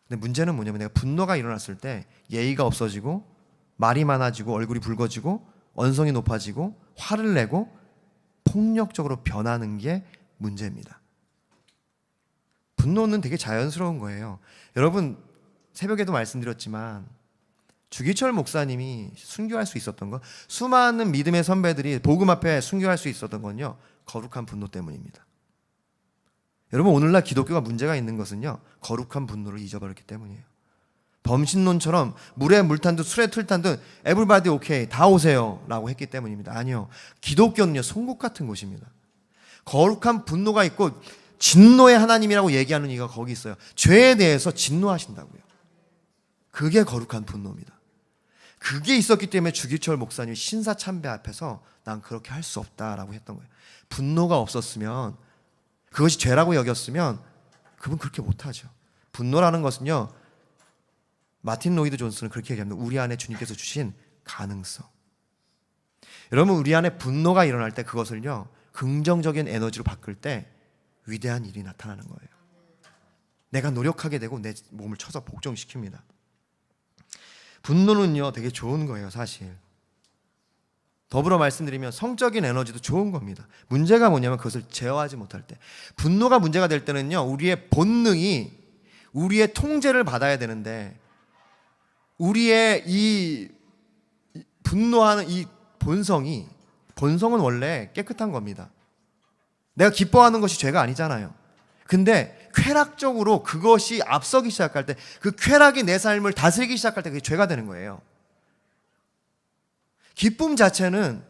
근데 문제는 뭐냐면, 내가 분노가 일어났을 때 예의가 없어지고 말이 많아지고 얼굴이 붉어지고 언성이 높아지고 화를 내고 폭력적으로 변하는 게 문제입니다. 분노는 되게 자연스러운 거예요. 여러분 새벽에도 말씀드렸지만 주기철 목사님이 순교할 수 있었던 것, 수많은 믿음의 선배들이 복음 앞에 순교할 수 있었던 건요, 거룩한 분노 때문입니다. 여러분 오늘날 기독교가 문제가 있는 것은요, 거룩한 분노를 잊어버렸기 때문이에요. 범신론처럼 물에 물 탄 듯 술에 틀 탄 듯 에브리바디 오케이 다 오세요 라고 했기 때문입니다. 아니요, 기독교는요 송곳 같은 곳입니다. 거룩한 분노가 있고 진노의 하나님이라고 얘기하는 이가 거기 있어요. 죄에 대해서 진노하신다고요. 그게 거룩한 분노입니다. 그게 있었기 때문에 주기철 목사님이 신사참배 앞에서 난 그렇게 할 수 없다라고 했던 거예요. 분노가 없었으면, 그것이 죄라고 여겼으면 그분 그렇게 못하죠. 분노라는 것은요, 마틴 로이드 존슨은 그렇게 얘기합니다. 우리 안에 주님께서 주신 가능성. 여러분 우리 안에 분노가 일어날 때 그것을요, 긍정적인 에너지로 바꿀 때 위대한 일이 나타나는 거예요. 내가 노력하게 되고 내 몸을 쳐서 복종시킵니다. 분노는요 되게 좋은 거예요. 사실 더불어 말씀드리면 성적인 에너지도 좋은 겁니다. 문제가 뭐냐면 그것을 제어하지 못할 때, 분노가 문제가 될 때는요, 우리의 본능이 우리의 통제를 받아야 되는데, 우리의 이 분노하는 이 본성은 원래 깨끗한 겁니다. 내가 기뻐하는 것이 죄가 아니잖아요. 근데 쾌락적으로 그것이 앞서기 시작할 때, 그 쾌락이 내 삶을 다스리기 시작할 때 그게 죄가 되는 거예요. 기쁨 자체는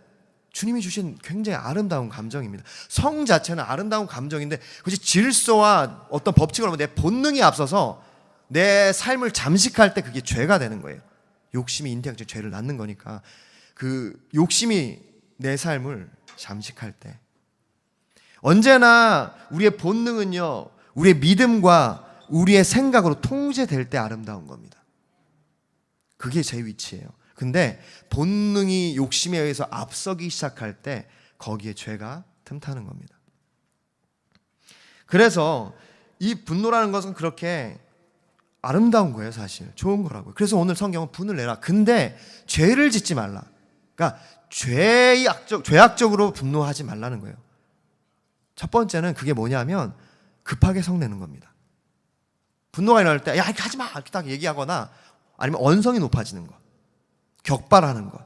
주님이 주신 굉장히 아름다운 감정입니다. 성 자체는 아름다운 감정인데, 그것이 질서와 어떤 법칙으로 내 본능이 앞서서 내 삶을 잠식할 때 그게 죄가 되는 거예요. 욕심이 인태학적 죄를 낳는 거니까, 그 욕심이 내 삶을 잠식할 때, 언제나 우리의 본능은요, 우리의 믿음과 우리의 생각으로 통제될 때 아름다운 겁니다. 그게 제 위치예요. 근데 본능이 욕심에 의해서 앞서기 시작할 때 거기에 죄가 틈타는 겁니다. 그래서 이 분노라는 것은 그렇게 아름다운 거예요. 사실 좋은 거라고요. 그래서 오늘 성경은 분을 내라, 근데 죄를 짓지 말라. 그러니까 죄악적으로 분노하지 말라는 거예요. 첫 번째는 그게 뭐냐면 급하게 성내는 겁니다. 분노가 일어날 때 야 이렇게 하지 마 이렇게 딱 얘기하거나, 아니면 언성이 높아지는 것, 격발하는 것.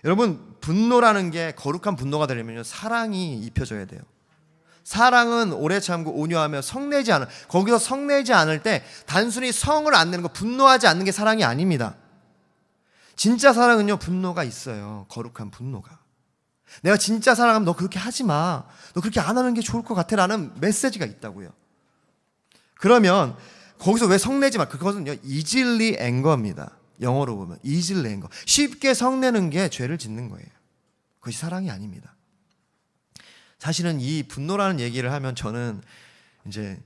여러분 분노라는 게 거룩한 분노가 되려면요, 사랑이 입혀져야 돼요. 사랑은 오래 참고 온유하며 성내지 않은, 거기서 성내지 않을 때 단순히 성을 안 내는 거, 분노하지 않는 게 사랑이 아닙니다. 진짜 사랑은요, 분노가 있어요. 거룩한 분노가. 내가 진짜 사랑하면 너 그렇게 하지 마, 너 그렇게 안 하는 게 좋을 것 같아 라는 메시지가 있다고요. 그러면 거기서 왜 성내지 마? 그것은요, easily anger입니다. 영어로 보면 easily anger. 쉽게 성내는 게 죄를 짓는 거예요. 그것이 사랑이 아닙니다. 사실은 이 분노라는 얘기를 하면 저는 이제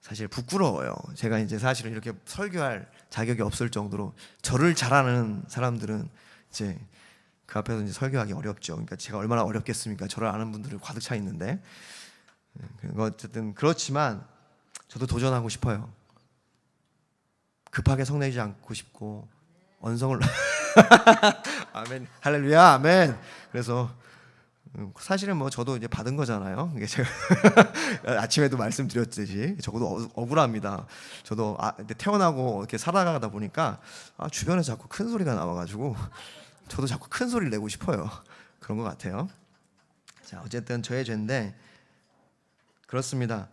사실 부끄러워요. 제가 이제 사실은 이렇게 설교할 자격이 없을 정도로 저를 잘 아는 사람들은 이제 그 앞에서 이제 설교하기 어렵죠. 그러니까 제가 얼마나 어렵겠습니까? 저를 아는 분들이 가득 차 있는데. 어쨌든 그렇지만 저도 도전하고 싶어요. 급하게 성내지 않고 싶고 언성을 아멘, 할렐루야, 아멘. 그래서 사실은 뭐 저도 이제 받은 거잖아요. 이게 제가 아침에도 말씀드렸듯이 저도 억울합니다. 저도 태어나고 이렇게 살아가다 보니까 주변에 자꾸 큰 소리가 나와가지고 저도 자꾸 큰 소리를 내고 싶어요. 그런 것 같아요. 자, 어쨌든 저의 죄인데 그렇습니다.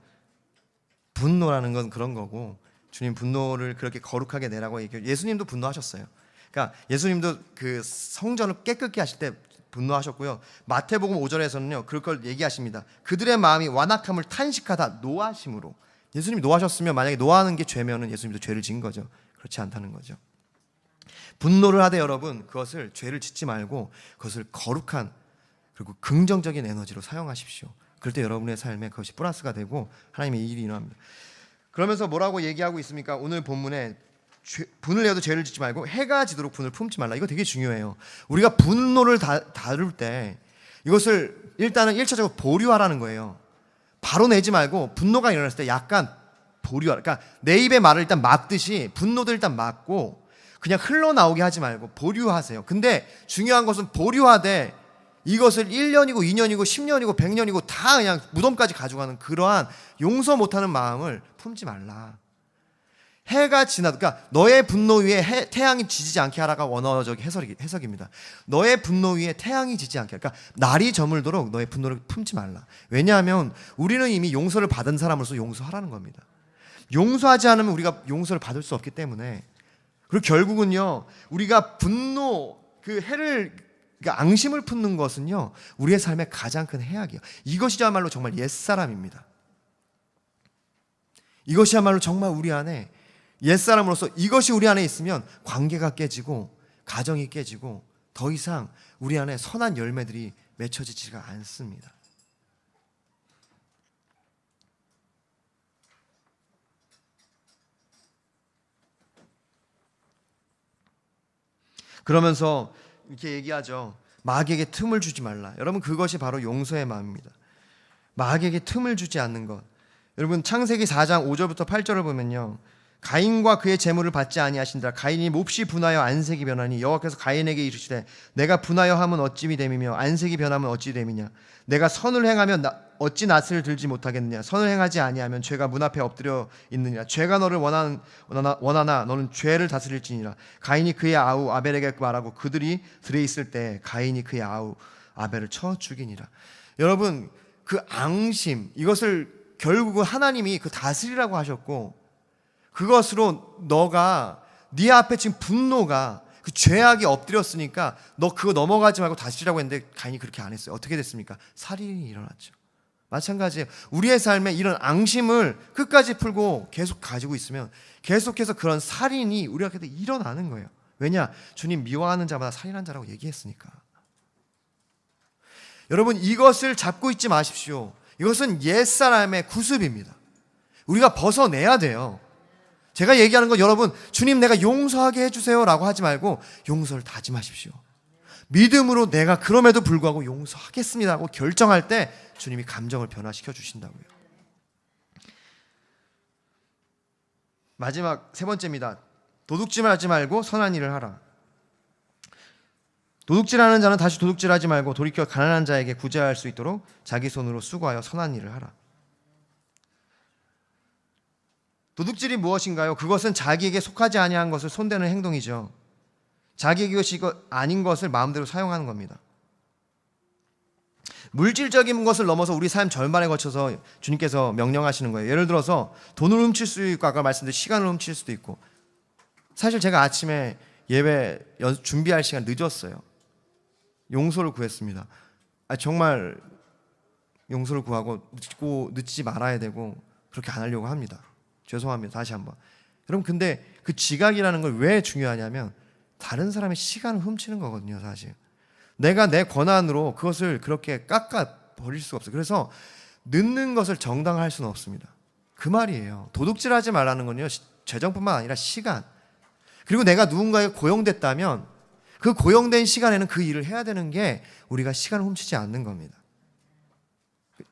분노라는 건 그런 거고 주님 분노를 그렇게 거룩하게 내라고 얘기해요. 예수님도 분노하셨어요. 그러니까 예수님도 그 성전을 깨끗게 하실 때 분노하셨고요. 마태복음 5절에서는요 그걸 얘기하십니다. 그들의 마음이 완악함을 탄식하다 노하심으로. 예수님이 노하셨으면 만약에 노하는 게 죄면은 예수님도 죄를 지은 거죠. 그렇지 않다는 거죠. 분노를 하되 여러분 그것을 죄를 짓지 말고 그것을 거룩한 그리고 긍정적인 에너지로 사용하십시오. 그럴 때 여러분의 삶에 그것이 플러스가 되고 하나님의 일이 일어납니다. 그러면서 뭐라고 얘기하고 있습니까? 오늘 본문에 분을 내어도 죄를 짓지 말고 해가 지도록 분을 품지 말라. 이거 되게 중요해요. 우리가 분노를 다룰 때 이것을 일단은 1차적으로 보류하라는 거예요. 바로 내지 말고 분노가 일어났을 때 약간 보류하라. 그러니까 내 입의 말을 일단 막듯이 분노도 일단 막고 그냥 흘러나오게 하지 말고 보류하세요. 근데 중요한 것은 보류하되 이것을 1년이고 2년이고 10년이고 100년이고 다 그냥 무덤까지 가져가는 그러한 용서 못하는 마음을 품지 말라. 해가 지나도, 그러니까 너의 분노 위에 태양이 지지 않게 하라가 원어적 해석입니다. 너의 분노 위에 태양이 지지 않게, 그러니까 날이 저물도록 너의 분노를 품지 말라. 왜냐하면 우리는 이미 용서를 받은 사람으로서 용서하라는 겁니다. 용서하지 않으면 우리가 용서를 받을 수 없기 때문에. 그리고 결국은요 우리가 분노 그 해를 그러니까 앙심을 품는 것은요 우리의 삶의 가장 큰 해악이에요. 이것이야말로 정말 옛사람입니다. 이것이야말로 정말 우리 안에 옛사람으로서 이것이 우리 안에 있으면 관계가 깨지고 가정이 깨지고 더 이상 우리 안에 선한 열매들이 맺혀지지가 않습니다. 그러면서 이렇게 얘기하죠. 마귀에게 틈을 주지 말라. 여러분 그것이 바로 용서의 마음입니다. 마귀에게 틈을 주지 않는 것. 여러분 창세기 4장 5절부터 8절을 보면요. 가인과 그의 재물을 받지 아니하신다. 가인이 몹시 분하여 안색이 변하니 여호와께서 가인에게 이르시되 내가 분하여 함은 어찌 됨이며 안색이 변하면 어찌 됨이냐. 내가 선을 행하면 어찌 낯을 들지 못하겠느냐. 선을 행하지 아니하면 죄가 문 앞에 엎드려 있느니라. 죄가 너를 원하나 너는 죄를 다스릴지니라. 가인이 그의 아우 아벨에게 말하고 그들이 들에 있을 때 가인이 그의 아우 아벨을 쳐 죽이니라. 여러분 그 앙심 이것을 결국은 하나님이 그 다스리라고 하셨고 그것으로 너가 네 앞에 지금 분노가 그 죄악이 엎드렸으니까 너 그거 넘어가지 말고 다스리라고 했는데 가인이 그렇게 안 했어요. 어떻게 됐습니까? 살인이 일어났죠. 마찬가지예요. 우리의 삶에 이런 앙심을 끝까지 풀고 계속 가지고 있으면 계속해서 그런 살인이 우리한테 일어나는 거예요. 왜냐? 주님 미워하는 자마다 살인한 자라고 얘기했으니까. 여러분 이것을 잡고 있지 마십시오. 이것은 옛사람의 구습입니다. 우리가 벗어내야 돼요. 제가 얘기하는 건 여러분 주님 내가 용서하게 해주세요 라고 하지 말고 용서를 다짐하십시오. 믿음으로 내가 그럼에도 불구하고 용서하겠습니다 하고 결정할 때 주님이 감정을 변화시켜 주신다고요. 마지막 세 번째입니다. 도둑질을 하지 말고 선한 일을 하라. 도둑질하는 자는 다시 도둑질하지 말고 돌이켜 가난한 자에게 구제할 수 있도록 자기 손으로 수고하여 선한 일을 하라. 도둑질이 무엇인가요? 그것은 자기에게 속하지 아니한 것을 손대는 행동이죠. 자기의 것이 아닌 것을 마음대로 사용하는 겁니다. 물질적인 것을 넘어서 우리 삶 절반에 걸쳐서 주님께서 명령하시는 거예요. 예를 들어서 돈을 훔칠 수도 있고 아까 말씀드린 시간을 훔칠 수도 있고. 사실 제가 아침에 예배 준비할 시간 늦었어요. 용서를 구했습니다. 정말 용서를 구하고 늦지 말아야 되고 그렇게 안 하려고 합니다. 죄송합니다. 다시 한번. 여러분 근데 그 지각이라는 걸 왜 중요하냐면 다른 사람의 시간을 훔치는 거거든요. 사실 내가 내 권한으로 그것을 그렇게 깎아 버릴 수가 없어요. 그래서 늦는 것을 정당화할 수는 없습니다. 그 말이에요. 도둑질하지 말라는 건요, 재정뿐만 아니라 시간. 그리고 내가 누군가에 고용됐다면 그 고용된 시간에는 그 일을 해야 되는 게 우리가 시간을 훔치지 않는 겁니다.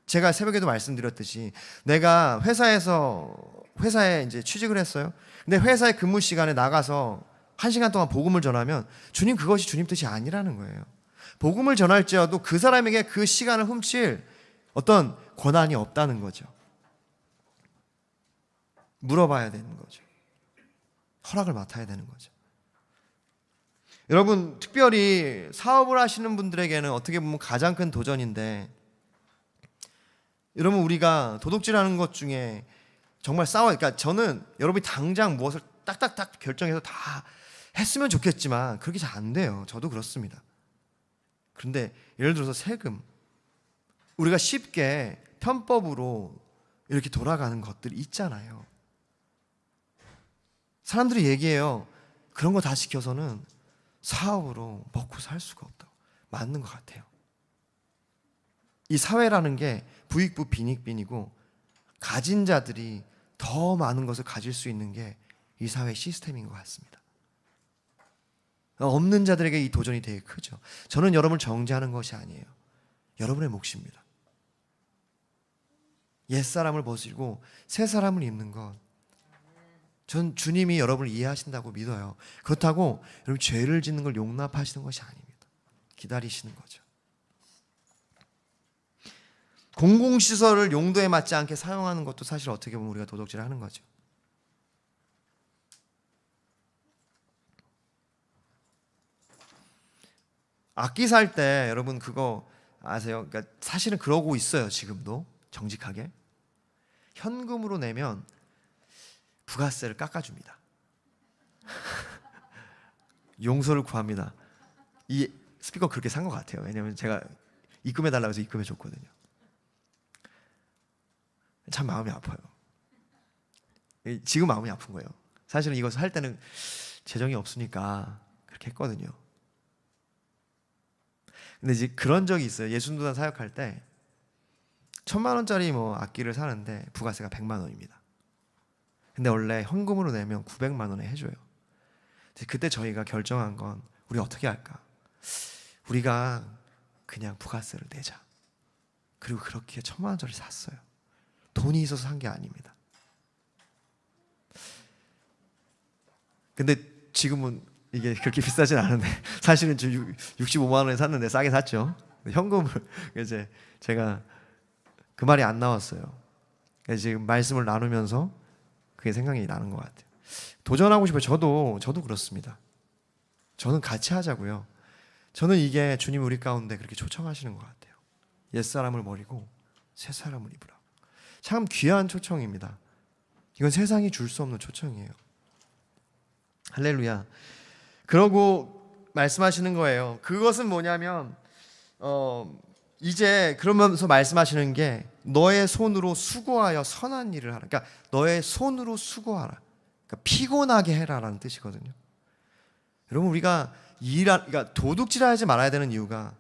제가 새벽에도 말씀드렸듯이 내가 회사에 이제 취직을 했어요. 근데 회사의 근무 시간에 나가서 1시간 동안 복음을 전하면 주님, 그것이 주님 뜻이 아니라는 거예요. 복음을 전할지라도 그 사람에게 그 시간을 훔칠 어떤 권한이 없다는 거죠. 물어봐야 되는 거죠. 허락을 맡아야 되는 거죠. 여러분, 특별히 사업을 하시는 분들에게는 어떻게 보면 가장 큰 도전인데, 여러분, 우리가 도둑질하는 것 중에 정말 그러니까 저는 여러분이 당장 무엇을 딱딱딱 결정해서 다 했으면 좋겠지만 그렇게 잘 안 돼요. 저도 그렇습니다. 그런데 예를 들어서 세금, 우리가 쉽게 편법으로 이렇게 돌아가는 것들이 있잖아요. 사람들이 얘기해요. 그런 거 다 시켜서는 사업으로 먹고 살 수가 없다고. 맞는 것 같아요. 이 사회라는 게 부익부 빈익빈이고, 가진 자들이 더 많은 것을 가질 수 있는 게 이 사회 시스템인 것 같습니다. 없는 자들에게 이 도전이 되게 크죠. 저는 여러분을 정죄하는 것이 아니에요. 여러분의 몫입니다. 옛사람을 벗고 새 사람을 입는 것, 전 주님이 여러분을 이해하신다고 믿어요. 그렇다고 여러분 죄를 짓는 걸 용납하시는 것이 아닙니다. 기다리시는 거죠. 공공시설을 용도에 맞지 않게 사용하는 것도 사실 어떻게 보면 우리가 도둑질을 하는 거죠. 악기 살 때 여러분 그거 아세요? 그러니까 사실은 그러고 있어요. 지금도 정직하게 현금으로 내면 부가세를 깎아줍니다. 용서를 구합니다. 이 스피커 그렇게 산 것 같아요. 왜냐하면 제가 입금해달라고 해서 입금해줬거든요. 참 마음이 아파요. 지금 마음이 아픈 거예요. 사실은 이것을 할 때는 재정이 없으니까 그렇게 했거든요. 근데 이제 그런 적이 있어요. 예순도단 사역할 때 1,000만 원짜리 악기를 사는데 부가세가 100만 원입니다. 근데 원래 현금으로 내면 900만 원에 해줘요. 그때 저희가 결정한 건 우리 어떻게 할까? 우리가 그냥 부가세를 내자. 그리고 그렇게 1,000만 원짜리 샀어요. 돈이 있어서 산 게 아닙니다. 근데 지금은 이게 그렇게 비싸진 않은데 사실은 65만 원에 샀는데 싸게 샀죠. 현금을 이제 제가 그 말이 안 나왔어요. 지금 말씀을 나누면서 그게 생각이 나는 것 같아요. 도전하고 싶어요. 저도 그렇습니다. 저는 같이 하자고요. 저는 이게 주님 우리 가운데 그렇게 초청하시는 것 같아요. 옛사람을 버리고 새 사람을 입으라. 참 귀한 초청입니다. 이건 세상이 줄 수 없는 초청이에요. 할렐루야. 그러고 말씀하시는 거예요. 그것은 뭐냐면 이제 그러면서 말씀하시는 게 너의 손으로 수고하여 선한 일을 하라. 그러니까 너의 손으로 수고하라. 그러니까 피곤하게 해라라는 뜻이거든요. 여러분 우리가 그러니까 도둑질하지 말아야 되는 이유가,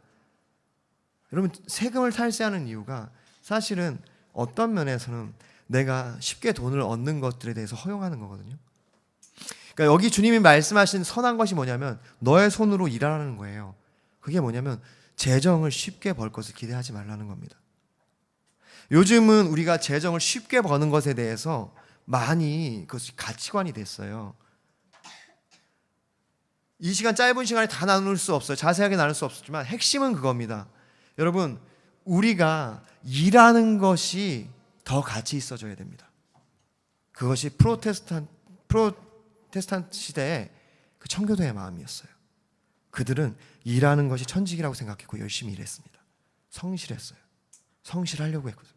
여러분 세금을 탈세하는 이유가 사실은 어떤 면에서는 내가 쉽게 돈을 얻는 것들에 대해서 허용하는 거거든요. 그러니까 여기 주님이 말씀하신 선한 것이 뭐냐면 너의 손으로 일하라는 거예요. 그게 뭐냐면 재정을 쉽게 벌 것을 기대하지 말라는 겁니다. 요즘은 우리가 재정을 쉽게 버는 것에 대해서 많이 그것이 가치관이 됐어요. 이 시간 짧은 시간에 다 나눌 수 없어요. 자세하게 나눌 수 없지만 핵심은 그겁니다. 여러분 우리가 일하는 것이 더 가치 있어져야 됩니다. 그것이 프로테스탄트 시대의 그 청교도의 마음이었어요. 그들은 일하는 것이 천직이라고 생각했고 열심히 일했습니다. 성실했어요. 성실하려고 했거든요.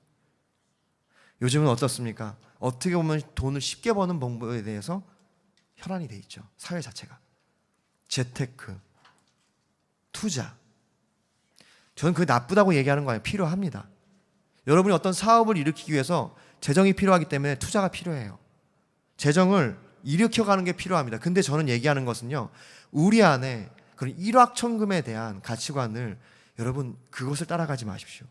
요즘은 어떻습니까? 어떻게 보면 돈을 쉽게 버는 방법에 대해서 혈안이 돼 있죠. 사회 자체가. 재테크, 투자. 저는 그게 나쁘다고 얘기하는 거 아니에요. 필요합니다. 여러분이 어떤 사업을 일으키기 위해서 재정이 필요하기 때문에 투자가 필요해요. 재정을 일으켜가는 게 필요합니다. 근데 저는 얘기하는 것은요, 우리 안에 그런 일확천금에 대한 가치관을, 여러분 그것을 따라가지 마십시오.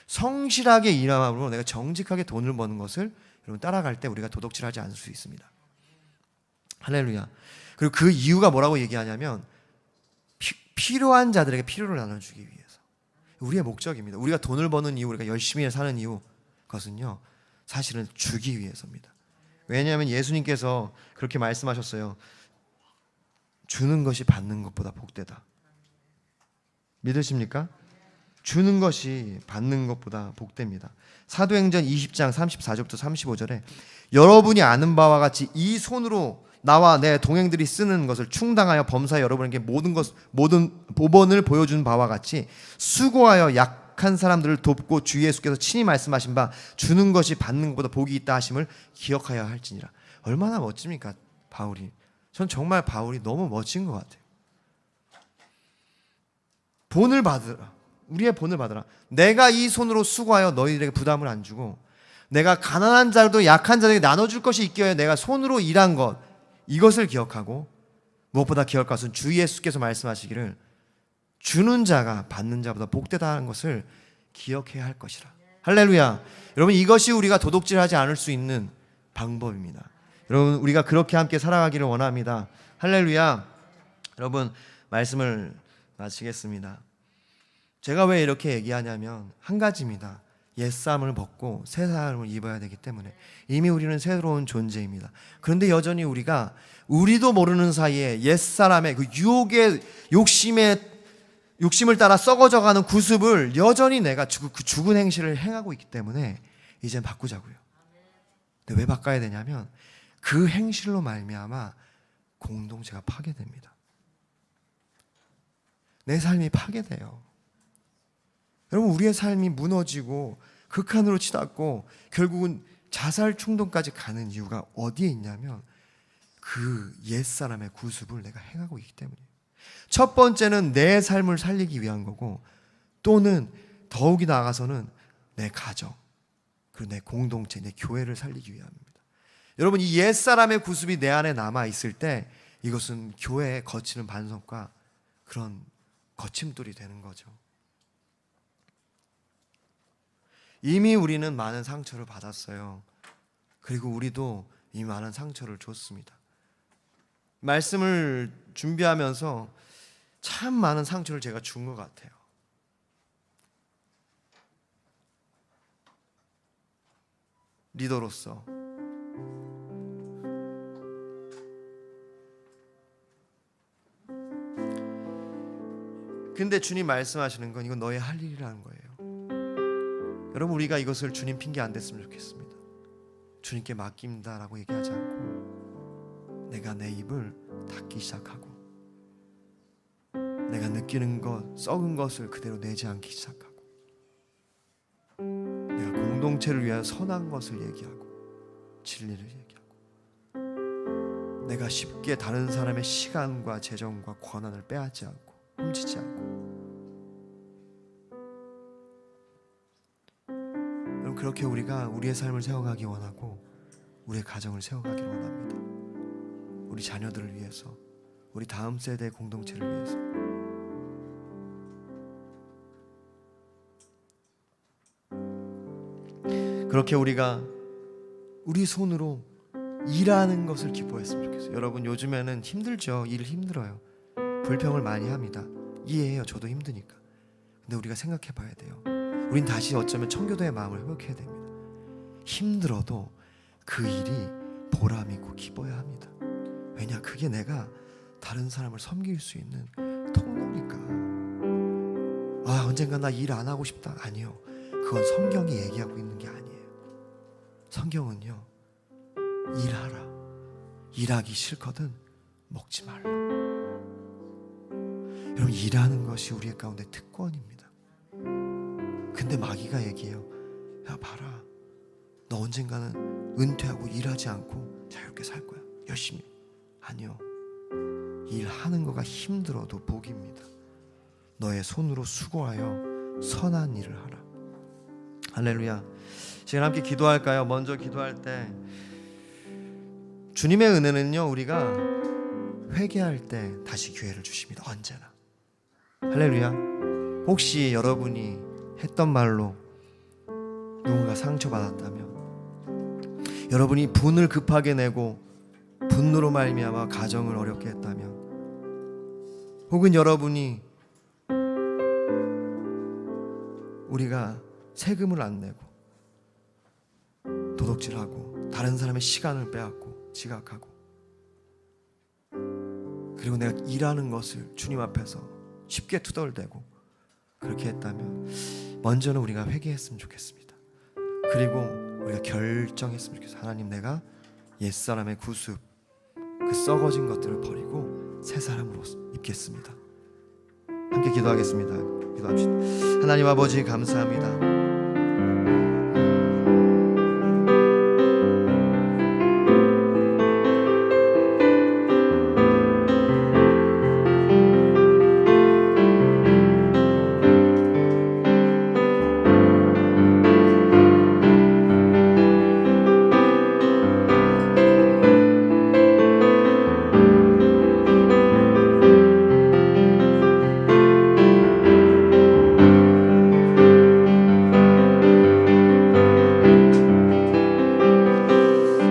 성실하게 일함으로 내가 정직하게 돈을 버는 것을 여러분 따라갈 때 우리가 도둑질하지 않을 수 있습니다. 할렐루야. 그리고 그 이유가 뭐라고 얘기하냐면 필요한 자들에게 필요를 나눠주기 위해서. 우리의 목적입니다. 우리가 돈을 버는 이유, 우리가 열심히 사는 이유, 그것은요 사실은 주기 위해서입니다. 왜냐하면 예수님께서 그렇게 말씀하셨어요. 주는 것이 받는 것보다 복되다. 믿으십니까? 주는 것이 받는 것보다 복됩니다. 사도행전 20장 34절부터 35절에 여러분이 아는 바와 같이 이 손으로 나와 내 동행들이 쓰는 것을 충당하여 범사에 여러분에게 모든 보본을 보여준 바와 같이 수고하여 약한 사람들을 돕고 주 예수께서 친히 말씀하신 바 주는 것이 받는 것보다 복이 있다 하심을 기억하여 할지니라. 얼마나 멋집니까 바울이. 전 정말 바울이 너무 멋진 것 같아요. 본을 받으라. 우리의 본을 받으라. 내가 이 손으로 수고하여 너희들에게 부담을 안 주고 내가 가난한 자들도 약한 자들에게 나눠줄 것이 있기에 내가 손으로 일한 것, 이것을 기억하고 무엇보다 기억할 것은 주 예수께서 말씀하시기를 주는 자가 받는 자보다 복되다는 것을 기억해야 할 것이라. 할렐루야. 여러분 이것이 우리가 도둑질하지 않을 수 있는 방법입니다. 여러분 우리가 그렇게 함께 살아가기를 원합니다. 할렐루야. 여러분 말씀을 마치겠습니다. 제가 왜 이렇게 얘기하냐면 한 가지입니다. 옛사람을 벗고 새 사람을 입어야 되기 때문에 이미 우리는 새로운 존재입니다. 그런데 여전히 우리도 모르는 사이에 옛사람의 그 유혹의 욕심을 따라 썩어져가는 구습을 여전히 내가 그 죽은 행실을 행하고 있기 때문에 이젠 바꾸자고요. 근데 왜 바꿔야 되냐면 그 행실로 말미암아 공동체가 파괴됩니다. 내 삶이 파괴돼요. 여러분 우리의 삶이 무너지고 극한으로 치닫고 결국은 자살 충동까지 가는 이유가 어디에 있냐면 그 옛사람의 구습을 내가 행하고 있기 때문이에요. 첫 번째는 내 삶을 살리기 위한 거고 또는 더욱이 나아가서는 내 가정 그리고 내 공동체, 내 교회를 살리기 위함입니다. 여러분 이 옛사람의 구습이 내 안에 남아있을 때 이것은 교회에 거치는 반성과 그런 거침돌이 되는 거죠. 이미 우리는 많은 상처를 받았어요. 그리고 우리도 이미 많은 상처를 줬습니다. 말씀을 준비하면서 참 많은 상처를 제가 준 것 같아요. 리더로서 근데 주님 말씀하시는 건 이건 너의 할 일이라는 거예요. 여러분 우리가 이것을 주님 핑계 안 댔으면 좋겠습니다. 주님께 맡깁니다라고 얘기하지 않고 내가 내 입을 닫기 시작하고 내가 느끼는 것, 썩은 것을 그대로 내지 않기 시작하고 내가 공동체를 위한 선한 것을 얘기하고 진리를 얘기하고 내가 쉽게 다른 사람의 시간과 재정과 권한을 빼앗지 않고 훔치지 않고 그렇게 우리가 우리의 삶을 세워가기 원하고 우리의 가정을 세워가기를 원합니다. 우리 자녀들을 위해서 우리 다음 세대의 공동체를 위해서 그렇게 우리가 우리 손으로 일하는 것을 기뻐했으면 좋겠어요. 여러분 요즘에는 힘들죠. 일 힘들어요. 불평을 많이 합니다. 이해해요. 저도 힘드니까. 근데 우리가 생각해 봐야 돼요. 우린 다시 어쩌면 청교도의 마음을 회복해야 됩니다. 힘들어도 그 일이 보람이고 기뻐야 합니다. 왜냐? 그게 내가 다른 사람을 섬길 수 있는 통로니까. 언젠가 나 일 안 하고 싶다. 아니요. 그건 성경이 얘기하고 있는 게 아니에요. 성경은요. 일하라. 일하기 싫거든 먹지 말라. 여러분 일하는 것이 우리의 가운데 특권입니다. 근데 마귀가 얘기해요. 야 봐라. 너 언젠가는 은퇴하고 일하지 않고 자유롭게 살 거야. 열심히. 아니요. 일하는 거가 힘들어도 복입니다. 너의 손으로 수고하여 선한 일을 하라. 할렐루야. 지금 함께 기도할까요? 먼저 기도할 때 주님의 은혜는요 우리가 회개할 때 다시 기회를 주십니다. 언제나. 할렐루야. 혹시 여러분이 했던 말로 누군가 상처받았다면, 여러분이 분을 급하게 내고 분노로 말미암아 가정을 어렵게 했다면, 혹은 여러분이 우리가 세금을 안 내고 도둑질하고 다른 사람의 시간을 빼앗고 지각하고, 그리고 내가 일하는 것을 주님 앞에서 쉽게 투덜대고 그렇게 했다면, 먼저는 우리가 회개했으면 좋겠습니다. 그리고 우리가 결정했으면 좋겠어요. 하나님, 내가 옛사람의 구습, 그 썩어진 것들을 버리고 새 사람으로 입겠습니다. 함께 기도하겠습니다. 기도합시다. 하나님 아버지, 감사합니다.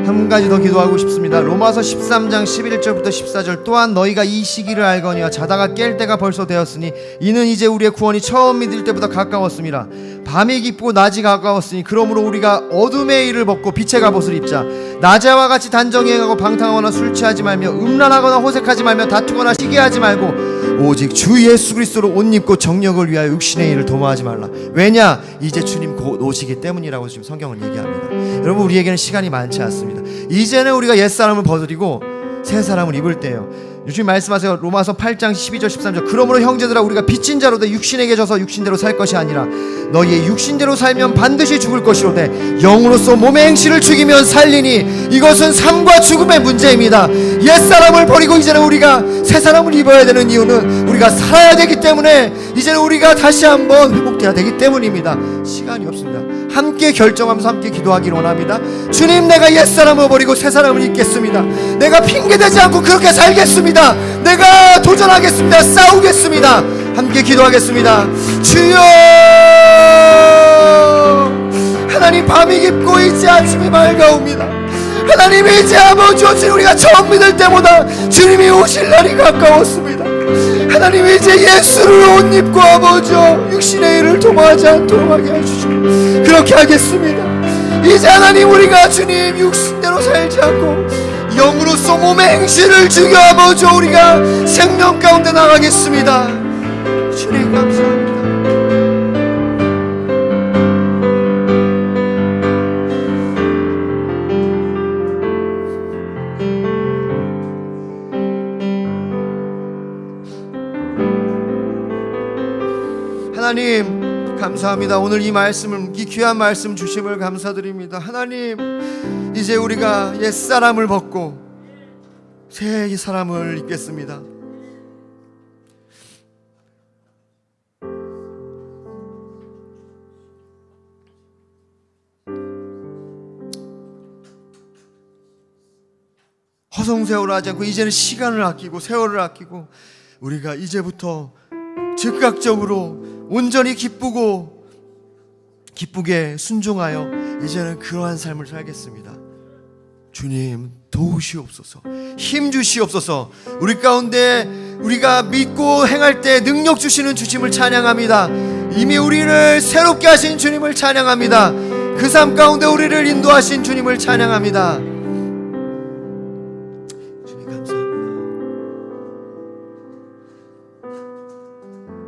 한 가지 더 기도하고 싶습니다. 로마서 13장 11절부터 14절. 또한 너희가 이 시기를 알거니와 자다가 깰 때가 벌써 되었으니 이는 이제 우리의 구원이 처음 믿을 때보다 가까웠음이라. 밤이 깊고 낮이 가까웠으니 그러므로 우리가 어둠의 일을 벗고 빛의 갑옷을 입자. 낮에와 같이 단정히 행하고 방탕하거나 술 취하지 말며 음란하거나 호색하지 말며 다투거나 시기하지 말고 오직 주 예수 그리스도로 옷 입고 정력을 위하여 육신의 일을 도모하지 말라. 왜냐? 이제 주님 곧 오시기 때문이라고 지금 성경은 얘기합니다. 여러분, 우리에게는 시간이 많지 않습니다. 이제는 우리가 옛사람을 벗어버리고 새 사람을 입을 때예요. 주님 말씀하세요. 로마서 8장 12절 13절. 그러므로 형제들아, 우리가 빚진 자로 돼 육신에게 져서 육신대로 살 것이 아니라 너희의 육신대로 살면 반드시 죽을 것이로되 영으로서 몸의 행실을 죽이면 살리니 이것은 삶과 죽음의 문제입니다. 옛사람을 버리고 이제는 우리가 새 사람을 입어야 되는 이유는 우리가 살아야 되기 때문에, 이제는 우리가 다시 한번 회복돼야 되기 때문입니다. 시간이 없습니다. 함께 결정하면서 함께 기도하기를 원합니다. 주님, 내가 옛사람을 버리고 새 사람을 입겠습니다. 내가 핑계대지 않고 그렇게 살겠습니다. 내가 도전하겠습니다. 싸우겠습니다. 함께 기도하겠습니다. 주여, 하나님, 밤이 깊고 이제 아침이 밝아옵니다. 하나님, 이제 아버지, 우리가 처음 믿을 때보다 주님이 오실 날이 가까웠습니다. 하나님, 이제 예수를 옷 입고 아버지 육신의 일을 도모하지 않도록 하게 해주시고 그렇게 하겠습니다. 이제 하나님, 우리가 주님 육신대로 살지 않고 영으로서 몸의 행실을 죽여 아버지 우리가 생명 가운데 나가겠습니다. 주님 감사합니다. 하나님 감사합니다. 오늘 이 말씀을, 이 귀한 말씀 주심을 감사드립니다. 하나님, 이제 우리가 옛사람을 벗고 새 사람을 입겠습니다. 허송세월을 하지 않고 이제는 시간을 아끼고 세월을 아끼고 우리가 이제부터 즉각적으로 온전히 기쁘게 순종하여 이제는 그러한 삶을 살겠습니다. 주님 도우시옵소서, 힘 주시옵소서. 우리 가운데 우리가 믿고 행할 때 능력 주시는 주님을 찬양합니다. 이미 우리를 새롭게 하신 주님을 찬양합니다. 그 삶 가운데 우리를 인도하신 주님을 찬양합니다.